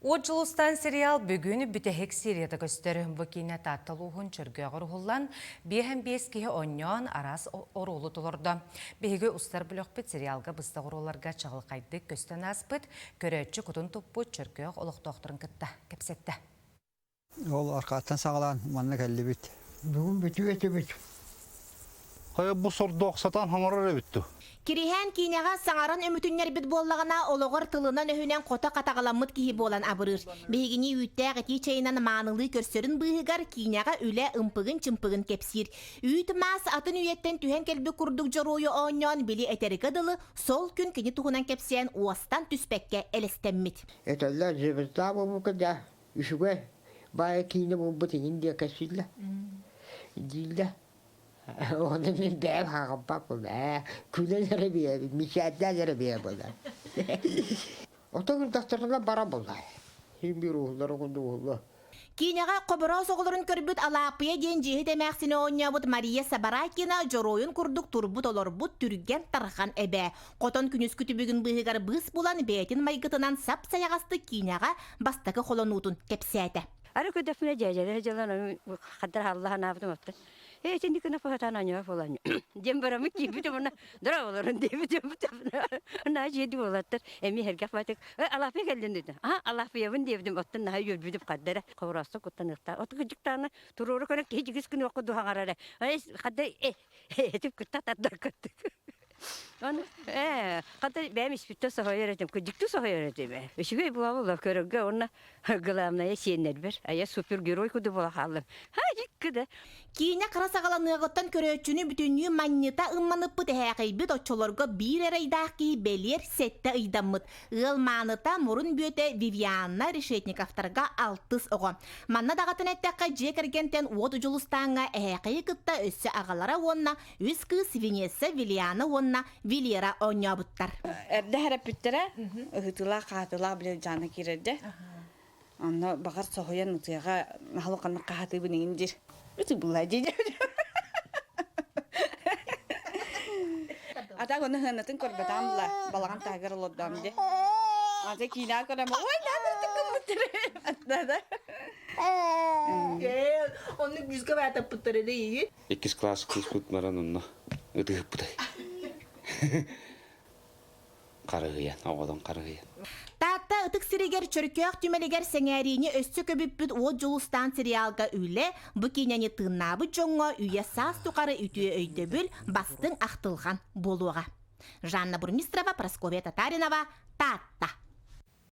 Отжылыстан сериал бүгін бүтәхек серията көстері бұкіне татталуғын чүргеғыр ғылан бейхен бес кейі оньон арас орулы тұлырды. Бейгі ұстар бүліқпет сериалға бұстағыр оларға чағылқайды көстен аспыт, көрәтші құтын тұппы чүргеғ олық тоқтырын кітті, кепсетті. Ол арқаттан сағалан, манны кәлі бүт. Бүгін бүті өті бүт. Hayır bu sordu oksatan hamarar bitti. Кириһэн кинега саңаран өмүтүннер бит боллагына ологор тылынан өһүнен кота катагаламмыт киһи болан абырыр. Бегини үттәг эти чейнан маанылы көрсөрүн быыгар кинега үле ымпыгын чымпыгын кепсир. Үйт мас атын үйеттен түһен келби курдук жорою оньон били этериге дылы сол күн кини тухунан кепсен уастан түспекке элестеммит. Эталла жебезда бу када. Үшүгө бая кийне бу бутин диye кесилла. Дилда. Onun bir dev hakkı bu ne? Külelere bir, müşahederlere bir böyle. Otoğun dastarına bara buldu. Hem bir ruhları kundu oldu. Кинега коборо соголорун көрбүт алаапыя ден жиһи демәксине оньябыт Мария Сабаракина жороюн курдук турбут олорбут түрген тархан эбе. Котон күнүс күтүбүгүн быһыгар быс булан бетин майгытынан сап саягасты кинега бастакы холонутун кепсәте. Ары көдөфүнө жайжалар жалан каддар Аллах наптым апты. Şimdi kına fahatan anıyor falan. Cemberamı gibi de bana dravaların diye de bu na jedi olattır. Emi her kafatık. Allah pe geldin dedi. Ha Allah pe yavun diye dedim attın na yol bidip kaddara. Kavrasta kutanırta. O küçükten tururu kadar hiç gün okudu hangarara. Kadda tip kutatatlar kattık. Onu kadar benim ispitto sahayırdım. Küçüktü sahayırdım. Şüphe bu avla körüge ona gılamna yaşayanlar bir. Aya süper geroy kudu bula halım. Ha jikkide. Кийне карасагаланыгыттан көрөөчүнү бүтүннүү маннита ымманыппыт эхэйбит очолорго бир эрайдаахки белер сетте ыйдаммыт. Ыл maaныта мурун бүйөтө Вивианна Решетниковтарга алтыс ого. Манна дагатын эттекке же кергентен уот ужулустааңа эхэйи кытта өссө агалара онна, үс кыз Венеса Вилиана онна, Вилера оньябыттар. Эрде хәрәппиттере, ыһытыла катыла беле жаны кирәде. Аны багар сохоян утыга халыкны кахаты бинендир. Үтү булай диде. Ата гоны ханатын көрбөтамла, балаган тагыр лоддам ди. Ата кина көрөм. Ой, надыр кымыттыр. Onu güzge verdi pıtları değil. 2 класс kız tutmaran onunla. Ödüğüp buday. Karıgıyan, oğlan karıgıyan. Tatta ытык сиригер чөркөк түмелигер сеңәрини өссө көбүппүт о жулустан сериалга үле бу кинени тыыннабы жоңго үйе саас тукары үтүө өйдөбүл бастың актылган болуга. Жанна Бурмистрова, Прасковья Татаринова, Татта.